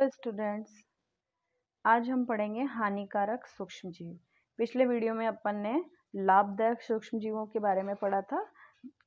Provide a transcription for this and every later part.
तो स्टूडेंट्स, आज हम पढ़ेंगे हानिकारक सूक्ष्मजीव। पिछले वीडियो में अपन ने लाभदायक सूक्ष्मजीवों के बारे में पढ़ा था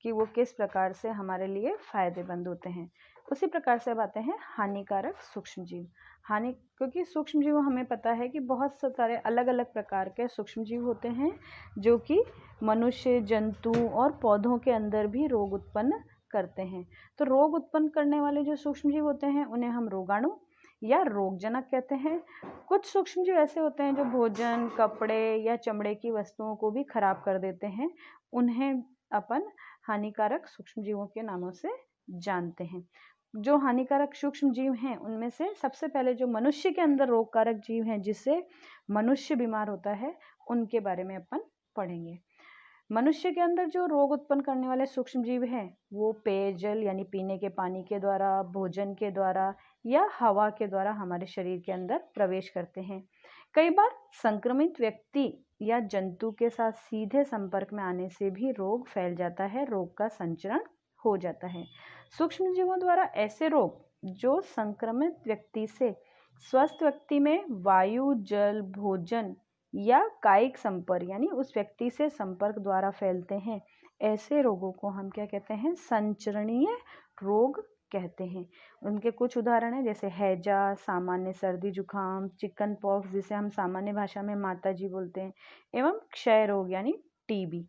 कि वो किस प्रकार से हमारे लिए फायदेमंद होते हैं। उसी प्रकार से अब आते हैं हानिकारक सूक्ष्मजीव। क्योंकि सूक्ष्मजीव हमें पता है कि बहुत सारे अलग अलग प्रकार के सूक्ष्मजीव होते हैं जो कि मनुष्य, जंतु और पौधों के अंदर भी रोग उत्पन्न करते हैं। तो रोग उत्पन्न करने वाले जो सूक्ष्मजीव होते हैं उन्हें हम रोगाणु या रोगजनक कहते हैं। कुछ सूक्ष्मजीव ऐसे होते हैं जो भोजन, कपड़े या चमड़े की वस्तुओं को भी खराब कर देते हैं। उन्हें अपन हानिकारक सूक्ष्मजीवों के नामों से जानते हैं। जो हानिकारक सूक्ष्मजीव हैं उनमें से सबसे पहले जो मनुष्य के अंदर रोगकारक जीव हैं जिससे मनुष्य बीमार होता है, उनके बारे में अपन पढ़ेंगे। मनुष्य के अंदर जो रोग उत्पन्न करने वाले सूक्ष्मजीव हैं वो पेयजल यानी पीने के पानी के द्वारा, भोजन के द्वारा या हवा के द्वारा हमारे शरीर के अंदर प्रवेश करते हैं। कई बार संक्रमित व्यक्ति या जंतु के साथ सीधे संपर्क में आने से भी रोग फैल जाता है, रोग का संचरण हो जाता है। सूक्ष्मजीवों द्वारा ऐसे रोग जो संक्रमित व्यक्ति से स्वस्थ व्यक्ति में वायु, जल, भोजन या कायिक संपर्क यानी उस व्यक्ति से संपर्क द्वारा फैलते हैं, ऐसे रोगों को हम क्या कहते हैं? संचरणीय रोग कहते हैं। उनके कुछ उदाहरण हैं जैसे हैजा, सामान्य सर्दी जुकाम, चिकन पॉक्स जिसे हम सामान्य भाषा में माताजी बोलते हैं, एवं क्षय रोग यानी टीबी।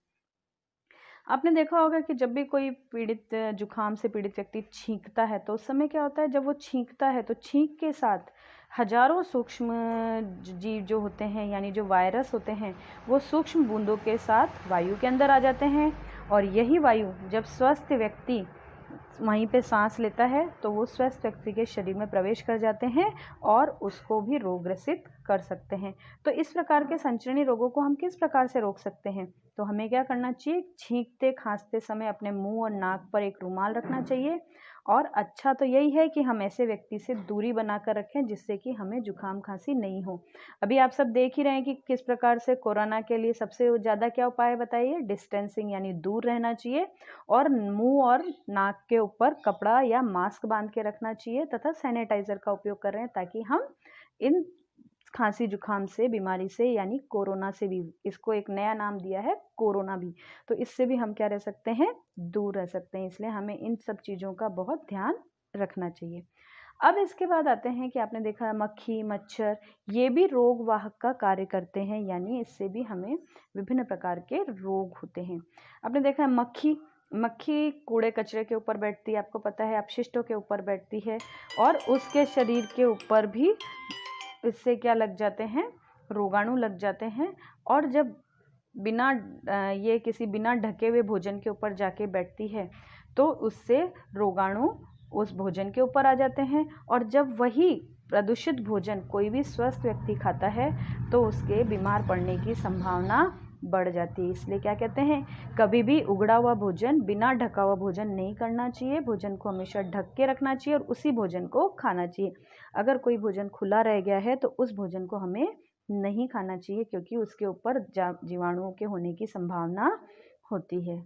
आपने देखा होगा कि जब भी कोई पीड़ित जुकाम से पीड़ित व्यक्ति छींकता है तो उस समय क्या होता है, जब वो छींकता है तो छींक के साथ हजारों सूक्ष्म जीव जो होते हैं यानी जो वायरस होते हैं वो सूक्ष्म बूंदों के साथ वायु के अंदर आ जाते हैं, और यही वायु जब स्वस्थ व्यक्ति वहीं पे सांस लेता है तो वो स्वस्थ व्यक्ति के शरीर में प्रवेश कर जाते हैं और उसको भी रोगग्रसित कर सकते हैं। तो इस प्रकार के संचरणीय रोगों को हम किस प्रकार से रोक सकते हैं? तो हमें क्या करना चाहिए? छींकते खांसते समय अपने मुंह और नाक पर एक रुमाल रखना चाहिए, और अच्छा तो यही है कि हम ऐसे व्यक्ति से दूरी बनाकर रखें जिससे कि हमें जुकाम खांसी नहीं हो। अभी आप सब देख ही रहे हैं कि किस प्रकार से कोरोना के लिए सबसे ज़्यादा क्या उपाय बताइए? डिस्टेंसिंग यानी दूर रहना चाहिए, और मुंह और नाक के ऊपर कपड़ा या मास्क बांध के रखना चाहिए, तथा सैनिटाइजर का उपयोग कर रहे हैं ताकि हम इन खांसी जुकाम से, बीमारी से यानी कोरोना से भी, इसको एक नया नाम दिया है कोरोना भी, तो इससे भी हम क्या रह सकते हैं? दूर रह सकते हैं। इसलिए हमें इन सब चीज़ों का बहुत ध्यान रखना चाहिए। अब इसके बाद आते हैं कि आपने देखा मक्खी, मच्छर, ये भी रोग वाहक का कार्य करते हैं, यानी इससे भी हमें विभिन्न प्रकार के रोग होते हैं। आपने देखा है मक्खी कूड़े कचरे के ऊपर बैठती है, आपको पता है, अपशिष्टों के ऊपर बैठती है, और उसके शरीर के ऊपर भी इससे क्या लग जाते हैं? रोगाणु लग जाते हैं। और जब ये किसी बिना ढके हुए भोजन के ऊपर जाके बैठती है तो उससे रोगाणु उस भोजन के ऊपर आ जाते हैं, और जब वही प्रदूषित भोजन कोई भी स्वस्थ व्यक्ति खाता है तो उसके बीमार पड़ने की संभावना बढ़ जाती है। इसलिए क्या कहते हैं? कभी भी उगड़ा हुआ भोजन, बिना ढका हुआ भोजन नहीं करना चाहिए। भोजन को हमेशा ढक के रखना चाहिए और उसी भोजन को खाना चाहिए। अगर कोई भोजन खुला रह गया है तो उस भोजन को हमें नहीं खाना चाहिए, क्योंकि उसके ऊपर जीवाणुओं के होने की संभावना होती है।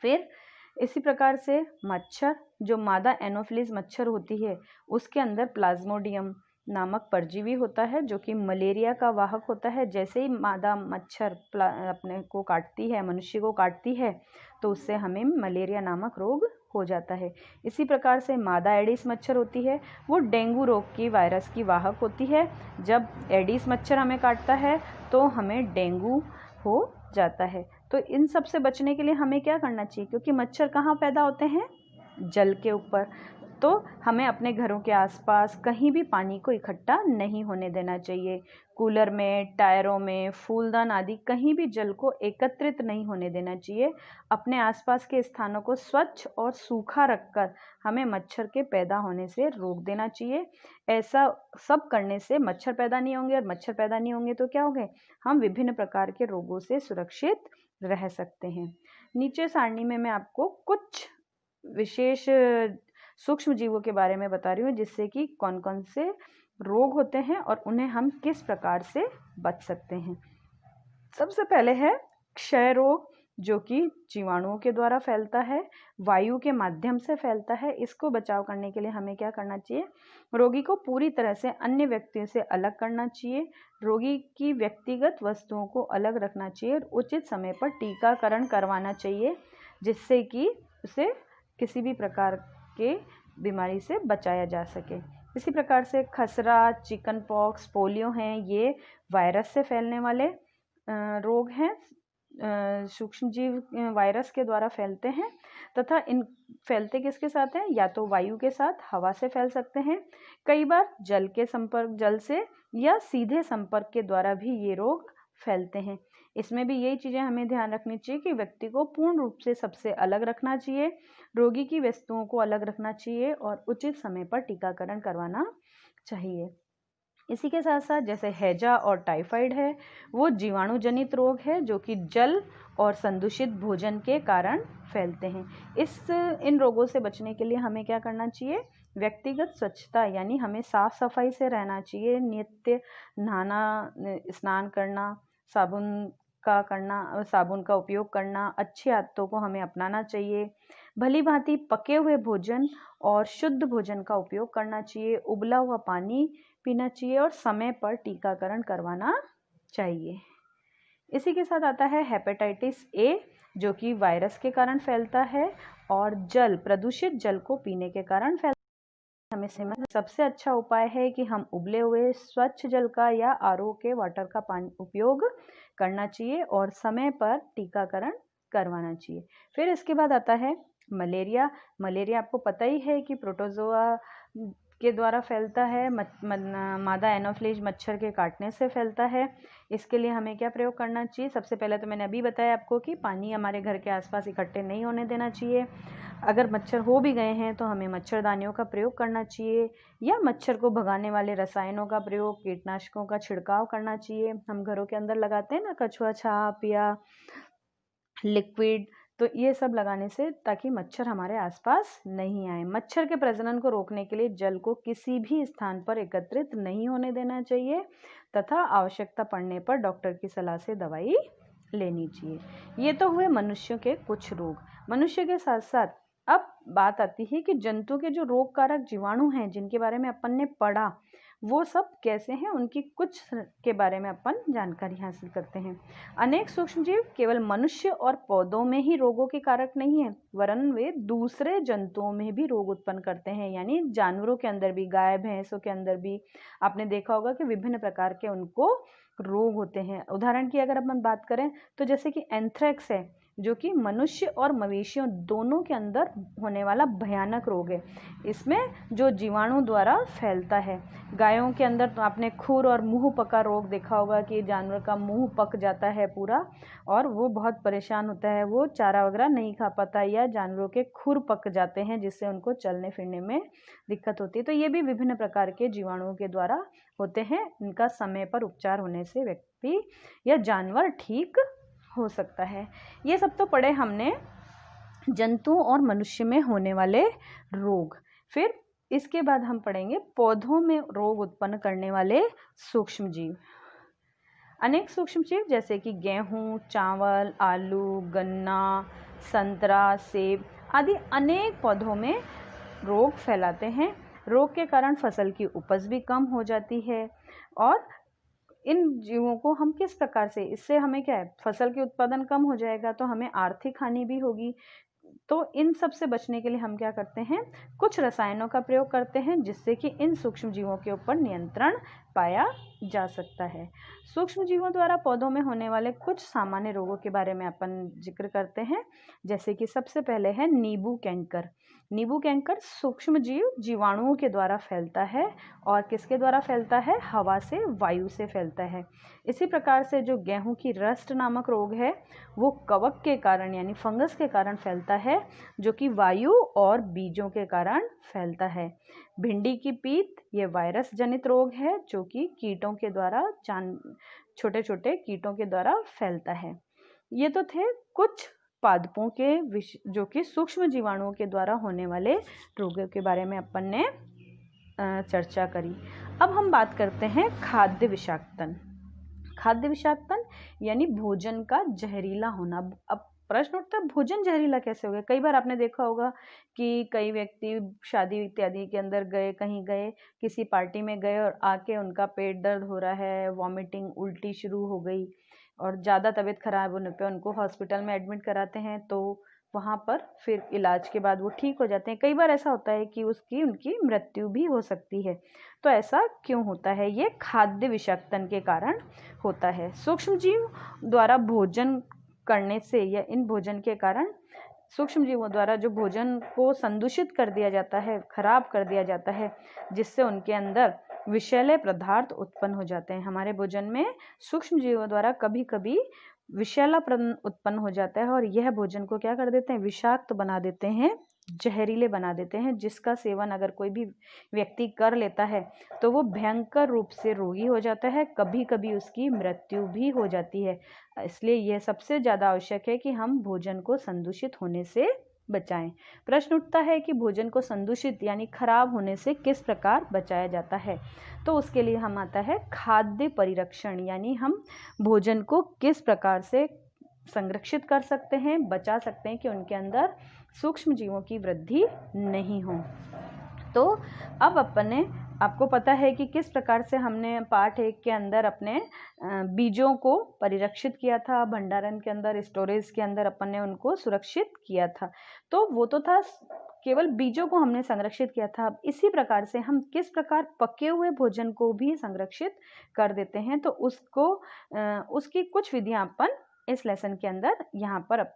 फिर इसी प्रकार से मच्छर, जो मादा एनोफिलीज मच्छर होती है उसके अंदर प्लाज्मोडियम नामक परजीवी होता है जो कि मलेरिया का वाहक होता है। जैसे ही मादा मच्छर अपने को काटती है, मनुष्य को काटती है, तो उससे हमें मलेरिया नामक रोग हो जाता है। इसी प्रकार से मादा एडिस मच्छर होती है, वो डेंगू रोग की वायरस की वाहक होती है। जब एडिस मच्छर हमें काटता है तो हमें डेंगू हो जाता है। तो इन सब से बचने के लिए हमें क्या करना चाहिए? क्योंकि मच्छर कहाँ पैदा होते हैं? जल के ऊपर। तो हमें अपने घरों के आसपास कहीं भी पानी को इकट्ठा नहीं होने देना चाहिए। कूलर में, टायरों में, फूलदान आदि कहीं भी जल को एकत्रित नहीं होने देना चाहिए। अपने आसपास के स्थानों को स्वच्छ और सूखा रखकर हमें मच्छर के पैदा होने से रोक देना चाहिए। ऐसा सब करने से मच्छर पैदा नहीं होंगे, और मच्छर पैदा नहीं होंगे तो क्या होंगे? हम विभिन्न प्रकार के रोगों से सुरक्षित रह सकते हैं। नीचे सारणी में मैं आपको कुछ विशेष सूक्ष्म जीवों के बारे में बता रही हूँ जिससे कि कौन कौन से रोग होते हैं और उन्हें हम किस प्रकार से बच सकते हैं। सबसे पहले है क्षय रोग जो कि जीवाणुओं के द्वारा फैलता है, वायु के माध्यम से फैलता है। इसको बचाव करने के लिए हमें क्या करना चाहिए? रोगी को पूरी तरह से अन्य व्यक्तियों से अलग करना चाहिए, रोगी की व्यक्तिगत वस्तुओं को अलग रखना चाहिए, उचित समय पर टीकाकरण करवाना चाहिए, जिससे कि उसे किसी भी प्रकार के बीमारी से बचाया जा सके। इसी प्रकार से खसरा, चिकन पॉक्स, पोलियो हैं, ये वायरस से फैलने वाले रोग हैं, सूक्ष्म जीव वायरस के द्वारा फैलते हैं तथा इन फैलते किसके साथ हैं? या तो वायु के साथ, हवा से फैल सकते हैं, कई बार जल से या सीधे संपर्क के द्वारा भी ये रोग फैलते हैं। इसमें भी यही चीज़ें हमें ध्यान रखनी चाहिए कि व्यक्ति को पूर्ण रूप से सबसे अलग रखना चाहिए, रोगी की वस्तुओं को अलग रखना चाहिए और उचित समय पर टीकाकरण करवाना चाहिए। इसी के साथ साथ जैसे हैजा और टाइफाइड है, वो जीवाणु जनित रोग है जो कि जल और संदूषित भोजन के कारण फैलते हैं। इन रोगों से बचने के लिए हमें क्या करना चाहिए? व्यक्तिगत स्वच्छता, यानी हमें साफ सफाई से रहना चाहिए, नित्य नहाना, स्नान करना, साबुन का उपयोग करना, अच्छी आदतों को हमें अपनाना चाहिए, भली भांति पके हुए भोजन और शुद्ध भोजन का उपयोग करना चाहिए, उबला हुआ पानी पीना चाहिए और समय पर टीकाकरण करवाना चाहिए। इसी के साथ आता है हेपेटाइटिस ए, जो कि वायरस के कारण फैलता है और प्रदूषित जल को पीने के कारण फैलता है। हमें सबसे अच्छा उपाय है कि हम उबले हुए स्वच्छ जल का या आरओ के वाटर का पानी उपयोग करना चाहिए और समय पर टीकाकरण करवाना चाहिए। फिर इसके बाद आता है मलेरिया। मलेरिया आपको पता ही है कि प्रोटोजोआ के द्वारा फैलता है, मादा एनोफ्लिज मच्छर के काटने से फैलता है। इसके लिए हमें क्या प्रयोग करना चाहिए? सबसे पहले तो मैंने अभी बताया आपको कि पानी हमारे घर के आसपास इकट्ठे नहीं होने देना चाहिए। अगर मच्छर हो भी गए हैं तो हमें मच्छरदानियों का प्रयोग करना चाहिए या मच्छर को भगाने वाले रसायनों का प्रयोग, कीटनाशकों का छिड़काव करना चाहिए। हम घरों के अंदर लगाते हैं ना कछुआ छाप या लिक्विड, तो ये सब लगाने से ताकि मच्छर हमारे आसपास नहीं आए। मच्छर के प्रजनन को रोकने के लिए जल को किसी भी स्थान पर एकत्रित नहीं होने देना चाहिए तथा आवश्यकता पड़ने पर डॉक्टर की सलाह से दवाई लेनी चाहिए। ये तो हुए मनुष्यों के कुछ रोग। मनुष्य के साथ साथ अब बात आती है कि जंतु के जो रोग कारक जीवाणु हैं, जिनके बारे में अपन ने पढ़ा, वो सब कैसे हैं, उनकी कुछ के बारे में अपन जानकारी हासिल करते हैं। अनेक सूक्ष्मजीव केवल मनुष्य और पौधों में ही रोगों के कारक नहीं है, वरन वे दूसरे जंतुओं में भी रोग उत्पन्न करते हैं। यानी जानवरों के अंदर भी, गाय भैंसों के अंदर भी आपने देखा होगा कि विभिन्न प्रकार के उनको रोग होते हैं। उदाहरण की अगर अपन बात करें तो जैसे कि एंथ्रेक्स है, जो कि मनुष्य और मवेशियों दोनों के अंदर होने वाला भयानक रोग है। इसमें जो जीवाणु द्वारा फैलता है। गायों के अंदर तो आपने खुर और मुंह पका रोग देखा होगा कि जानवर का मुंह पक जाता है पूरा और वो बहुत परेशान होता है, वो चारा वगैरह नहीं खा पाता या जानवरों के खुर पक जाते हैं जिससे उनको चलने फिरने में दिक्कत होती है। तो ये भी विभिन्न प्रकार के जीवाणुओं के द्वारा होते हैं। इनका समय पर उपचार होने से व्यक्ति या जानवर ठीक हो सकता है। ये सब तो पढ़े हमने जंतुओं और मनुष्य में होने वाले रोग। फिर इसके बाद हम पढ़ेंगे पौधों में रोग उत्पन्न करने वाले सूक्ष्म जीव। अनेक सूक्ष्म जीव जैसे कि गेहूं, चावल, आलू, गन्ना, संतरा, सेब आदि अनेक पौधों में रोग फैलाते हैं। रोग के कारण फसल की उपज भी कम हो जाती है और इन जीवों को हम किस प्रकार से, इससे हमें क्या है, फसल के उत्पादन कम हो जाएगा तो हमें आर्थिक हानि भी होगी। तो इन सब से बचने के लिए हम क्या करते हैं? कुछ रसायनों का प्रयोग करते हैं जिससे कि इन सूक्ष्म जीवों के ऊपर नियंत्रण पाया जा सकता है। सूक्ष्म जीवों द्वारा पौधों में होने वाले कुछ सामान्य रोगों के बारे में अपन जिक्र करते हैं। जैसे कि सबसे पहले है नींबू कैंकर। नींबू कैंकर सूक्ष्म जीव जीवाणुओं के द्वारा फैलता है और किसके द्वारा फैलता है? हवा से, वायु से फैलता है। इसी प्रकार से जो गेहूं की रस्ट नामक रोग है वो कवक के कारण यानी फंगस के कारण फैलता है, जो कि वायु और बीजों के कारण फैलता है। भिंडी की पीत ये वायरस जनित रोग है जो कि कीटों के द्वारा, छोटे छोटे कीटों के द्वारा फैलता है। ये तो थे कुछ पादपों के जो कि सूक्ष्म जीवाणुओं के द्वारा होने वाले रोगों के बारे में अपन ने चर्चा करी। अब हम बात करते हैं खाद्य विषाक्तन। खाद्य विषाक्तन यानी भोजन का जहरीला होना। अब प्रश्न उठता है भोजन जहरीला कैसे हो गया। कई बार आपने देखा होगा कि कई व्यक्ति शादी इत्यादि के अंदर गए, कहीं गए, किसी पार्टी में गए और आके उनका पेट दर्द हो रहा है, वॉमिटिंग, उल्टी शुरू हो गई और ज़्यादा तबीयत खराब होने पे उनको हॉस्पिटल में एडमिट कराते हैं, तो वहाँ पर फिर इलाज के बाद वो ठीक हो जाते हैं। कई बार ऐसा होता है कि उनकी मृत्यु भी हो सकती है। तो ऐसा क्यों होता है? ये खाद्य विषाक्तन के कारण होता है। सूक्ष्म जीव द्वारा भोजन करने से या इन भोजन के कारण सूक्ष्म जीवों द्वारा जो भोजन को संदूषित कर दिया जाता है, खराब कर दिया जाता है, जिससे उनके अंदर विषैले पदार्थ उत्पन्न हो जाते हैं। हमारे भोजन में सूक्ष्म जीवों द्वारा कभी कभी विषैलापन उत्पन्न हो जाता है और यह भोजन को क्या कर देते हैं? विषाक्त बना देते हैं, जहरीले बना देते हैं, जिसका सेवन अगर कोई भी व्यक्ति कर लेता है तो वो भयंकर रूप से रोगी हो जाता है, कभी कभी उसकी मृत्यु भी हो जाती है। इसलिए यह सबसे ज़्यादा आवश्यक है कि हम भोजन को संदूषित होने से बचाएं। प्रश्न उठता है कि भोजन को संदूषित यानी खराब होने से किस प्रकार बचाया जाता है। तो उसके लिए हम आता है खाद्य परिरक्षण, यानी हम भोजन को किस प्रकार से संरक्षित कर सकते हैं, बचा सकते हैं कि उनके अंदर सूक्ष्म जीवों की वृद्धि नहीं हो। तो अब आपको पता है कि किस प्रकार से हमने पार्ट 1 के अंदर अपने बीजों को परिरक्षित किया था, भंडारण के अंदर, स्टोरेज के अंदर अपन ने उनको सुरक्षित किया था। तो वो तो था केवल बीजों को हमने संरक्षित किया था। अब इसी प्रकार से हम किस प्रकार पके हुए भोजन को भी संरक्षित कर देते हैं, तो उसकी कुछ विधियां अपन इस लेसन के अंदर यहाँ पर अब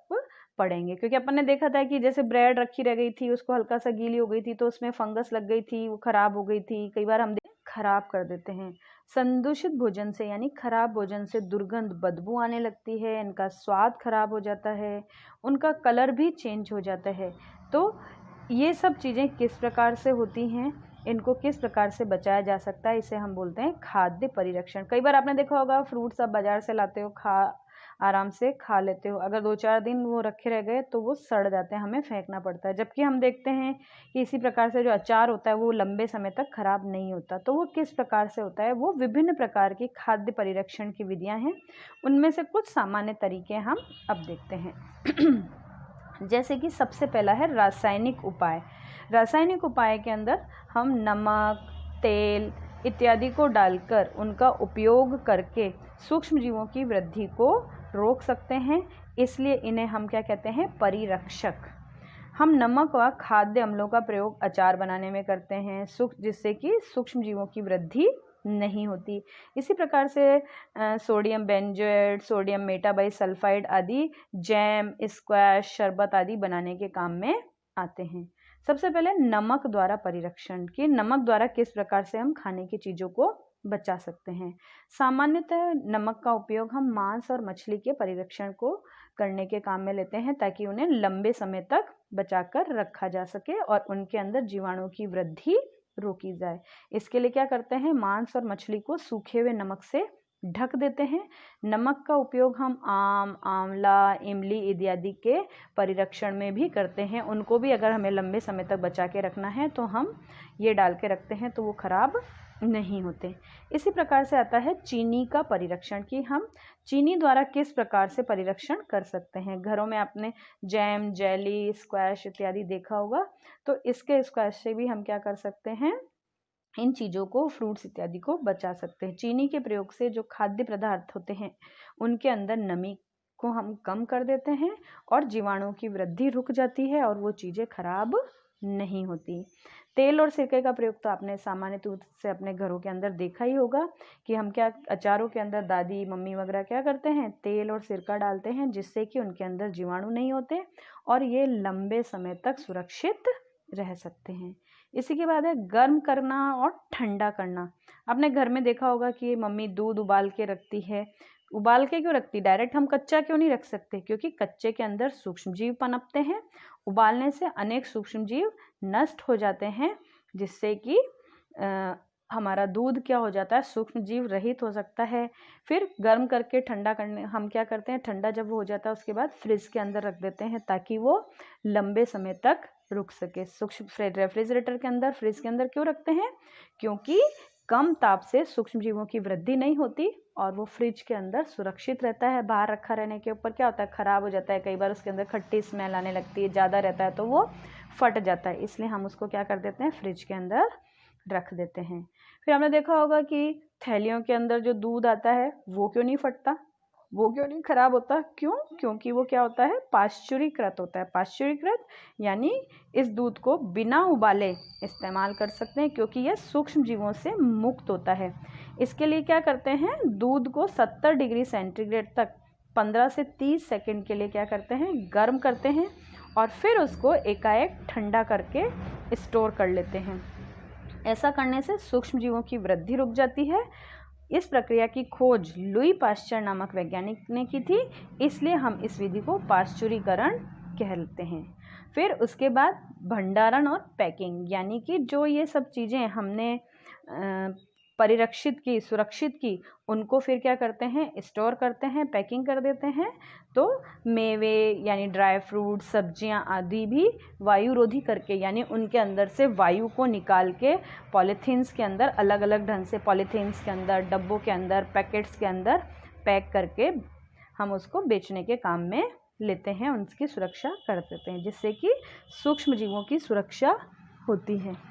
पढ़ेंगे। क्योंकि अपन ने देखा था कि जैसे ब्रेड रखी रह गई थी, उसको हल्का सा गीली हो गई थी तो उसमें फंगस लग गई थी, वो खराब हो गई थी। कई बार हम खराब कर देते हैं। संदूषित भोजन से यानी खराब भोजन से दुर्गंध, बदबू आने लगती है, इनका स्वाद खराब हो जाता है, उनका कलर भी चेंज हो जाता है। तो ये सब चीज़ें किस प्रकार से होती हैं, इनको किस प्रकार से बचाया जा सकता है, इसे हम बोलते हैं खाद्य परिरक्षण। कई बार आपने देखा होगा फ्रूट्स आप बाजार से लाते हो, आराम से खा लेते हो, अगर 2-4 दिन वो रखे रह गए तो वो सड़ जाते हैं, हमें फेंकना पड़ता है। जबकि हम देखते हैं कि इसी प्रकार से जो अचार होता है वो लंबे समय तक खराब नहीं होता। तो वो किस प्रकार से होता है? वो विभिन्न प्रकार की खाद्य परिरक्षण की विधियां हैं, उनमें से कुछ सामान्य तरीके हम अब देखते हैं। जैसे कि सबसे पहला है रासायनिक उपाय। रासायनिक उपाय के अंदर हम नमक, तेल इत्यादि को डालकर उनका उपयोग करके सूक्ष्म जीवों की वृद्धि को रोक सकते हैं। इसलिए इन्हें हम क्या कहते हैं? परिरक्षक। हम नमक व खाद्य अम्लों का प्रयोग अचार बनाने में करते हैं, जिससे कि सूक्ष्म जीवों की वृद्धि नहीं होती। इसी प्रकार से सोडियम बेंजोएट, सोडियम मेटाबाइसल्फाइड आदि जैम, स्क्वैश, शरबत आदि बनाने के काम में आते हैं। सबसे पहले नमक द्वारा परिरक्षण, कि नमक द्वारा किस प्रकार से हम खाने की चीज़ों को बचा सकते हैं। सामान्यतः नमक का उपयोग हम मांस और मछली के परिरक्षण को करने के काम में लेते हैं, ताकि उन्हें लंबे समय तक बचाकर रखा जा सके और उनके अंदर जीवाणुओं की वृद्धि रोकी जाए। इसके लिए क्या करते हैं? मांस और मछली को सूखे हुए नमक से ढक देते हैं। नमक का उपयोग हम आम, आंवला, इमली इत्यादि के परिरक्षण में भी करते हैं। उनको भी अगर हमें लंबे समय तक बचा के रखना है तो हम ये डाल के रखते हैं, तो वो खराब नहीं होते। इसी प्रकार से आता है चीनी का परिरक्षण, कि हम चीनी द्वारा किस प्रकार से परिरक्षण कर सकते हैं। घरों में आपने जैम, जेली, स्क्वैश इत्यादि देखा होगा, तो इसके स्क्वैश से भी हम क्या कर सकते हैं? इन चीज़ों को, फ्रूट्स इत्यादि को बचा सकते हैं। चीनी के प्रयोग से जो खाद्य पदार्थ होते हैं उनके अंदर नमी को हम कम कर देते हैं और जीवाणुओं की वृद्धि रुक जाती है और वो चीज़ें खराब नहीं होती। तेल और सिरके का प्रयोग तो आपने सामान्य रूप से अपने घरों के अंदर देखा ही होगा कि हम क्या अचारों के अंदर दादी, मम्मी वगैरह क्या करते हैं? तेल और सिरका डालते हैं, जिससे कि उनके अंदर जीवाणु नहीं होते और ये लंबे समय तक सुरक्षित रह सकते हैं। इसी के बाद है गर्म करना और ठंडा करना। आपने घर में देखा होगा कि मम्मी दूध उबाल के रखती है। उबाल के क्यों रखती? डायरेक्ट हम कच्चा क्यों नहीं रख सकते? क्योंकि कच्चे के अंदर सूक्ष्म जीव पनपते हैं। उबालने से अनेक सूक्ष्म जीव नष्ट हो जाते हैं, जिससे कि हमारा दूध क्या हो जाता है? सूक्ष्म जीव रहित हो सकता है। फिर गर्म करके ठंडा करने हम क्या करते हैं? ठंडा जब हो जाता है उसके बाद फ्रिज के अंदर रख देते हैं, ताकि वो लंबे समय तक रुक सके। सूक्ष्म रेफ्रिजरेटर के अंदर, फ्रिज के अंदर क्यों रखते हैं? क्योंकि कम ताप से सूक्ष्म जीवों की वृद्धि नहीं होती और वो फ्रिज के अंदर सुरक्षित रहता है। बाहर रखा रहने के ऊपर क्या होता है, ख़राब हो जाता है, कई बार उसके अंदर खट्टी स्मेल आने लगती है, ज़्यादा रहता है तो वो फट जाता है, इसलिए हम उसको क्या कर देते हैं, फ्रिज के अंदर रख देते हैं। फिर हमने देखा होगा कि थैलियों के अंदर जो दूध आता है वो क्यों नहीं फटता, वो क्यों नहीं खराब होता, क्यों? क्योंकि वो क्या होता है, पाश्चुरीकृत होता है। पाश्चुरीकृत यानी इस दूध को बिना उबाले इस्तेमाल कर सकते हैं क्योंकि यह सूक्ष्म जीवों से मुक्त होता है। इसके लिए क्या करते हैं, दूध को 70 डिग्री सेंटीग्रेड तक 15 से 30 सेकंड के लिए क्या करते हैं, गर्म करते हैं और फिर उसको एकाएक ठंडा करके स्टोर कर लेते हैं। ऐसा करने से सूक्ष्म जीवों की वृद्धि रुक जाती है। इस प्रक्रिया की खोज लुई पाश्चर नामक वैज्ञानिक ने की थी, इसलिए हम इस विधि को पाश्चुरीकरण कहते हैं। फिर उसके बाद भंडारण और पैकिंग, यानी कि जो ये सब चीज़ें हमने परिरक्षित की, सुरक्षित की, उनको फिर क्या करते हैं, स्टोर करते हैं, पैकिंग कर देते हैं। तो मेवे यानी ड्राई फ्रूट, सब्जियां आदि भी वायुरोधी करके, यानी उनके अंदर से वायु को निकाल के पॉलीथीन्स के अंदर, अलग अलग ढंग से पॉलीथीन्स के अंदर, डब्बों के अंदर, पैकेट्स के अंदर पैक करके हम उसको बेचने के काम में लेते हैं, उनकी सुरक्षा कर देते हैं, जिससे कि सूक्ष्म जीवों की सुरक्षा होती है।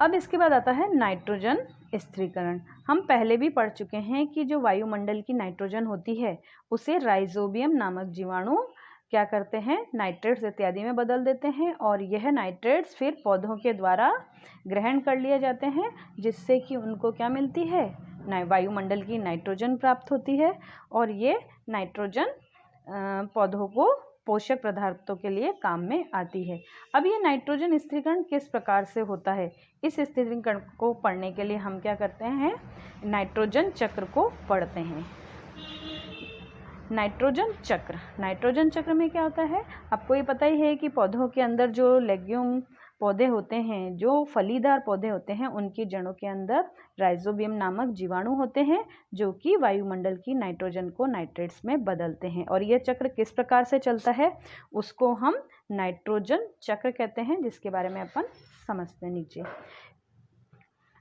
अब इसके बाद आता है नाइट्रोजन स्थिरीकरण। हम पहले भी पढ़ चुके हैं कि जो वायुमंडल की नाइट्रोजन होती है उसे राइजोबियम नामक जीवाणु क्या करते हैं, नाइट्रेट्स इत्यादि में बदल देते हैं और यह नाइट्रेट्स फिर पौधों के द्वारा ग्रहण कर लिए जाते हैं, जिससे कि उनको क्या मिलती है, वायुमंडल की नाइट्रोजन प्राप्त होती है और ये नाइट्रोजन पौधों को पोषक पदार्थों के लिए काम में आती है। अब ये नाइट्रोजन स्थिरीकरण किस प्रकार से होता है, इस स्थिरीकरण को पढ़ने के लिए हम क्या करते हैं, नाइट्रोजन चक्र को पढ़ते हैं। नाइट्रोजन चक्र में क्या होता है, आपको ये पता ही है कि पौधों के अंदर जो लेग्यूम पौधे होते हैं, जो फलीदार पौधे होते हैं, उनकी जड़ों के अंदर राइजोबियम नामक जीवाणु होते हैं जो कि वायुमंडल की नाइट्रोजन को नाइट्रेट्स में बदलते हैं। और यह चक्र किस प्रकार से चलता है उसको हम नाइट्रोजन चक्र कहते हैं, जिसके बारे में अपन समझते हैं नीचे।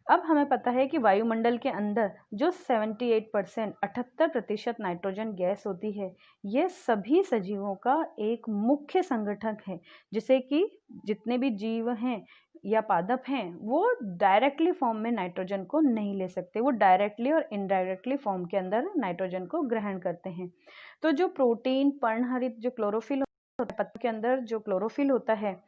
अब हमें पता है कि वायुमंडल के अंदर जो 78% नाइट्रोजन गैस होती है, यह सभी सजीवों का एक मुख्य संगठक है, जिसे कि जितने भी जीव हैं या पादप हैं वो डायरेक्टली फॉर्म में नाइट्रोजन को नहीं ले सकते, वो डायरेक्टली और इनडायरेक्टली फॉर्म के अंदर नाइट्रोजन को ग्रहण करते हैं। तो जो प्रोटीन, पर्णहरित जो क्लोरोफिल होता है, पत्ते के अंदर जो क्लोरोफिल होता है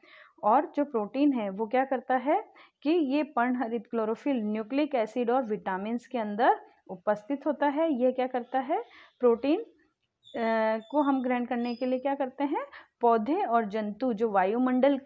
और जो प्रोटीन है वो क्या करता है कि ये पर्णहरित क्लोरोफिल न्यूक्लिक एसिड और विटामिन के अंदर उपस्थित होता है। ये क्या करता है, प्रोटीन को हम ग्रहण करने के लिए क्या करते हैं, पौधे और जंतु जो वायुमंडल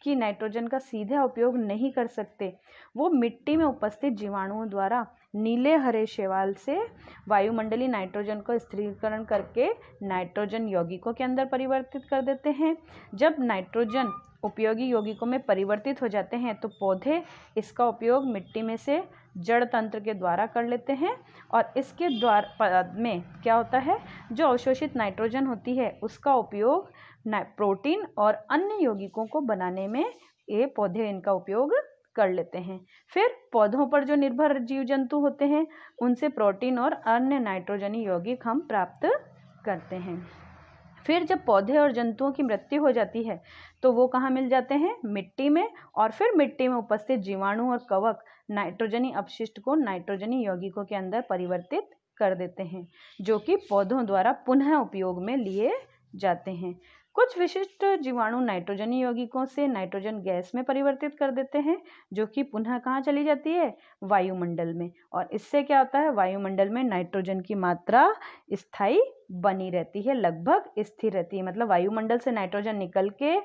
की नाइट्रोजन का सीधा उपयोग नहीं कर सकते, वो मिट्टी में उपस्थित जीवाणुओं द्वारा नीले हरे शैवाल से वायुमंडलीय नाइट्रोजन को स्थिरीकरण करके नाइट्रोजन यौगिकों के अंदर परिवर्तित कर देते हैं। जब नाइट्रोजन उपयोगी यौगिकों में परिवर्तित हो जाते हैं तो पौधे इसका उपयोग मिट्टी में से जड़ तंत्र के द्वारा कर लेते हैं और इसके द्वारा में क्या होता है, जो अवशोषित नाइट्रोजन होती है उसका उपयोग प्रोटीन और अन्य यौगिकों को बनाने में ये पौधे इनका उपयोग कर लेते हैं। फिर पौधों पर जो निर्भर जीव जंतु होते हैं उनसे प्रोटीन और अन्य नाइट्रोजनी यौगिक हम प्राप्त करते हैं। फिर जब पौधे और जंतुओं की मृत्यु हो जाती है तो वो कहाँ मिल जाते हैं, मिट्टी में, और फिर मिट्टी में उपस्थित जीवाणु और कवक नाइट्रोजनी अपशिष्ट को नाइट्रोजनी यौगिकों के अंदर परिवर्तित कर देते हैं, जो कि पौधों द्वारा पुनः उपयोग में लिए जाते हैं। कुछ विशिष्ट जीवाणु नाइट्रोजनी यौगिकों से नाइट्रोजन गैस में परिवर्तित कर देते हैं, जो कि पुनः कहाँ चली जाती है, वायुमंडल में, और इससे क्या होता है, वायुमंडल में नाइट्रोजन की मात्रा स्थायी बनी रहती है, लगभग स्थिर रहती है। मतलब वायुमंडल से नाइट्रोजन निकल के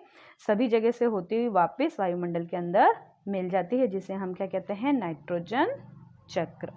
सभी जगह से होती हुई वापस वायुमंडल के अंदर मिल जाती है, जिसे हम क्या कहते हैं, नाइट्रोजन चक्र।